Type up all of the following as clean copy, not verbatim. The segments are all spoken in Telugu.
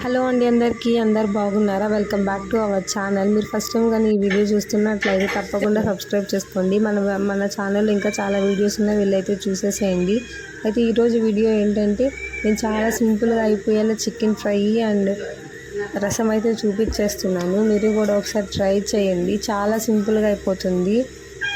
హలో అండి, అందరు బాగున్నారా? Welcome back to our channel. మీరు ఫస్ట్ టైం కానీ ఈ వీడియో చూస్తున్నట్లయితే తప్పకుండా సబ్స్క్రైబ్ చేసుకోండి. మన ఛానల్లో ఇంకా చాలా వీడియోస్ ఉన్నాయి, వీళ్ళైతే చూసేసేయండి. అయితే ఈరోజు వీడియో ఏంటంటే, నేను చాలా సింపుల్గా అయిపోయేలా చికెన్ ఫ్రై అండ్ రసం అయితే చూపించేస్తున్నాను. మీరు కూడా ఒకసారి ట్రై చేయండి, చాలా సింపుల్గా అయిపోతుంది.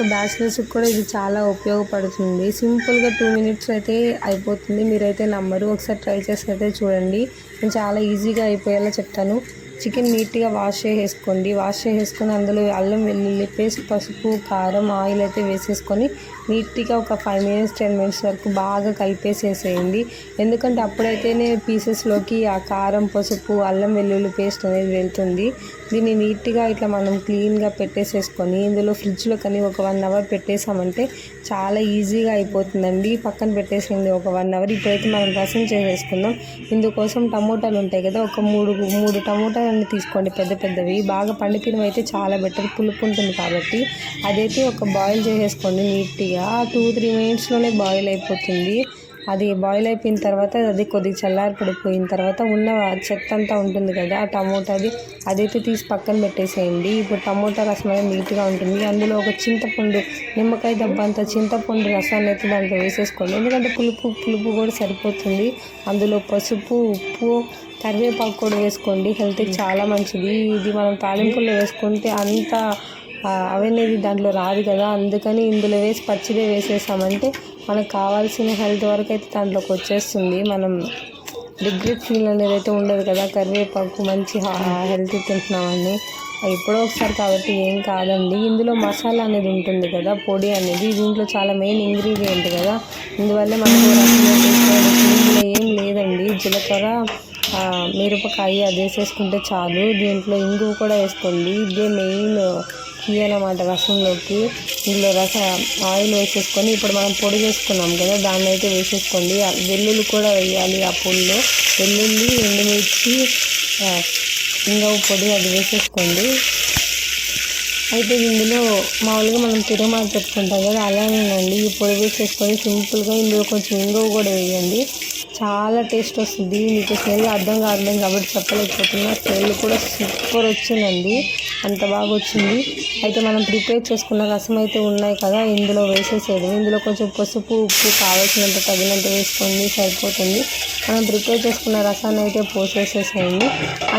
బ్యాచిలర్స్కి కూడా ఇది చాలా ఉపయోగపడుతుంది. సింపుల్గా 2 మినిట్స్ అయితే అయిపోతుంది. మీరైతే నమ్మరు, ఒకసారి ట్రై చేసి అయితే చూడండి. నేను చాలా ఈజీగా అయిపోయేలా చెప్తాను. చికెన్ నీట్గా వాష్ చేసేసుకొని అందులో అల్లం వెల్లుల్లి పేస్ట్, పసుపు, కారం, ఆయిల్ అయితే వేసేసుకొని నీట్గా ఒక 5 మినిట్స్ 10 మినిట్స్ వరకు బాగా కలిపేసేసేయండి. ఎందుకంటే అప్పుడైతేనే పీసెస్లోకి ఆ కారం, పసుపు, అల్లం వెల్లుల్లి పేస్ట్ అనేది వెళ్తుంది. దీన్ని నీట్గా ఇట్లా మనం క్లీన్గా పెట్టేసేసుకొని ఇందులో ఫ్రిడ్జ్లో కానీ ఒక 1 అవర్ పెట్టేసామంటే చాలా ఈజీగా అయిపోతుందండి. పక్కన పెట్టేసేయండి ఒక 1 అవర్. ఇప్పుడైతే మనం రసం చేసేసుకుందాం. ఇందుకోసం టమోటాలు ఉంటాయి కదా, ఒక మూడు టమోటాలు తీసుకోండి, పెద్దవి. బాగా పండిపోయినవి అయితే చాలా బెటర్, పులుపు ఉంటుంది కాబట్టి. అదైతే ఒక బాయిల్ చేసేసుకోండి నీట్గా. 2-3 మినిట్స్లోనే బాయిల్ అయిపోతుంది. అది బాయిల్ అయిపోయిన తర్వాత అది కొద్దిగా చల్లారి పడిపోయిన తర్వాత ఉన్న చెత్త అంతా ఉంటుంది కదా, ఆ టమోటాది అదైతే తీసి పక్కన పెట్టేసేయండి. ఇప్పుడు టమోటా రసం అనేది నీట్గా ఉంటుంది. అందులో ఒక చింతపండు, నిమ్మకాయ దెబ్బ అంత చింతపండు రసాన్ని అయితే దాంట్లో వేసేసుకోండి. ఎందుకంటే పులుపు కూడా సరిపోతుంది. అందులో పసుపు, ఉప్పు, కరివేపాకు కూడా వేసుకోండి. హెల్త్కి చాలా మంచిది. ఇది మనం తాలింపుల్లో వేసుకుంటే అంత అవనేది దాంట్లో రాదు కదా, అందుకని ఇందులో వేసి పచ్చిదే వేసేసామంటే మనకు కావాల్సిన హెల్త్ వరకు అయితే దాంట్లోకి వచ్చేస్తుంది. మనం రిగ్రెట్ ఫీల్ అనేది అయితే ఉండదు కదా. కరివేపాకు మంచి హెల్త్ తింటున్నామని ఎప్పుడో ఒకసారి కాబట్టి ఏం కాదండి. ఇందులో మసాలా అనేది ఉంటుంది కదా, పొడి అనేది దీంట్లో చాలా మెయిన్ ఇంగ్రీడియంట్ కదా. ఇందువల్ల మనకు ఇందులో ఏం లేదండి. జీలకర్ర, మిరపకాయ అది వేసేసుకుంటే చాలు. దీంట్లో ఇంగువ కూడా వేసుకోండి. ఇదే మెయిన్ కీ అన్నమాట రసంలోకి. ఇందులో ఆయిల్ వేసేసుకొని ఇప్పుడు మనం పొడి చేసుకున్నాం కదా, దాన్ని అయితే వేసేసుకోండి. వెల్లుల్లి కూడా వేయాలి. ఆ పొడిలో వెల్లుల్లి, ఎండుమిర్చి, ఇంగువ పొడి అది వేసేసుకోండి. అయితే ఇందులో మామూలుగా మనం తిరుమాలు పెట్టుకుంటాం కదా, అలానేనండి. ఈ పొడి వేసేసుకొని సింపుల్గా ఇందులో కొంచెం ఇంగువ కూడా వేయండి. చాలా టేస్ట్ వస్తుంది. మీకు స్మెల్ అర్థం కావట్లేదు కాబట్టి చెప్పలేకపోతున్నా. స్మెల్ కూడా సూపర్ వచ్చిందండి, అంత బాగా వచ్చింది. అయితే మనం ప్రిపేర్ చేసుకున్న రసం అయితే ఉన్నాయి కదా, ఇందులో వేసేసేది. ఇందులో కొంచెం పసుపు, ఉప్పు కావాల్సినంత తగినంత వేసుకోండి, సరిపోతుంది. మనం ప్రిపేర్ చేసుకున్న రసాన్ని అయితే పోసేసేసేయండి.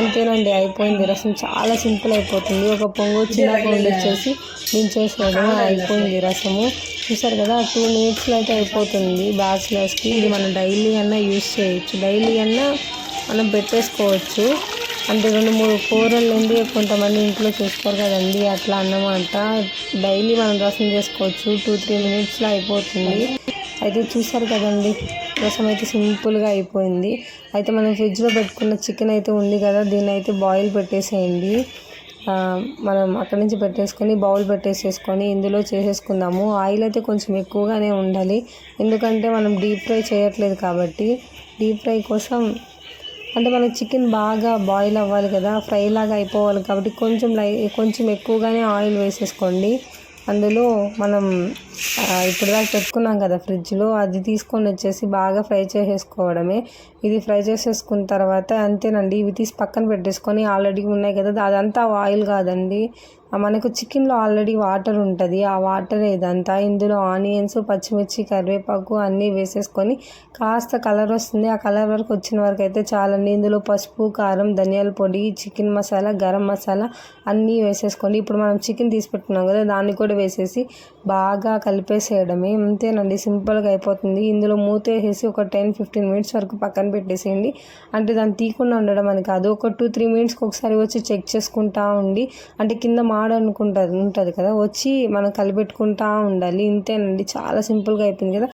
అంతేనండి, అయిపోయింది. రసం చాలా సింపుల్ అయిపోతుంది. ఒక పొంగు చిన్నగా వండిచ్చేసి దించేసేయడం, అయిపోయింది రసము. చూసారు కదా, 2 మినిట్స్లో అయితే అయిపోతుంది. బ్యాచిలర్స్కి ఇది మనం డైలీ అన్నా యూస్ చేయొచ్చు, డైలీ అన్నా మనం పెట్టేసుకోవచ్చు. అంటే 2-3 కూరలు నుండి కొంతమంది ఇంట్లో చూసుకోరు కదండి, అట్లా అన్నమాట. డైలీ మనం రసం చేసుకోవచ్చు. 2-3 మినిట్స్లో అయిపోతుంది. అయితే చూసారు కదండి, రసం అయితే సింపుల్గా అయిపోయింది. అయితే మనం ఫ్రిడ్జ్లో పెట్టుకున్న చికెన్ అయితే ఉంది కదా, దీన్ని అయితే బాయిల్ పెట్టేసేయండి. మనం అక్కడి నుంచి పెట్టేసుకొని బౌల్ పెట్టేసేసుకొని ఇందులో చేసేసుకుందాము. ఆయిల్ అయితే కొంచెం ఎక్కువగానే ఉండాలి, ఎందుకంటే మనం డీప్ ఫ్రై చేయట్లేదు కాబట్టి. డీప్ ఫ్రై కోసం అంటే మనకి చికెన్ బాగా బాయిల్ అవ్వాలి కదా, ఫ్రై లాగా అయిపోవాలి కాబట్టి కొంచెం ఎక్కువగానే ఆయిల్ వేసేసుకోండి. అందులో మనం ఇప్పుడు దాకా పెట్టుకున్నాం కదా ఫ్రిడ్జ్లో, అది తీసుకొని వచ్చేసి బాగా ఫ్రై చేసేసుకోవడమే. ఇది ఫ్రై చేసేసుకున్న తర్వాత అంతేనండి. ఇవి తీసి పక్కన పెట్టేసుకొని ఆల్రెడీ ఉన్నాయి కదా, అదంతా ఆయిల్ కాదండి, మనకు చికెన్లో ఆల్రెడీ వాటర్ ఉంటుంది, ఆ వాటర్ ఇదంతా. ఇందులో ఆనియన్స్, పచ్చిమిర్చి, కరివేపాకు అన్నీ వేసేసుకొని కాస్త కలర్ వస్తుంది. ఆ కలర్ వరకు వచ్చిన వరకు అయితే చాలండి. ఇందులో పసుపు, కారం, ధనియాల పొడి, చికెన్ మసాలా, గరం మసాలా అన్నీ వేసేసుకోండి. ఇప్పుడు మనం చికెన్ తీసి పెట్టుకున్నాం కదా, దాన్ని కూడా వేసేసి బాగా కలిపేసేయడమే. అంతేనండి, సింపుల్గా అయిపోతుంది. ఇందులో మూత వేసేసి ఒక 10-15 మినిట్స్ వరకు పక్కన పెట్టేసేయండి. అంటే దాన్ని తీయకుండా ఉండడం అని కాదు, ఒక 2-3 మినిట్స్కి ఒకసారి వచ్చి చెక్ చేసుకుంటా ఉండి, అంటే కింద ఉంటుంది కదా, వచ్చి మనం కలిపెట్టుకుంటా ఉండాలి. ఇంతేనండి, చాలా సింపుల్గా అయిపోయింది కదా.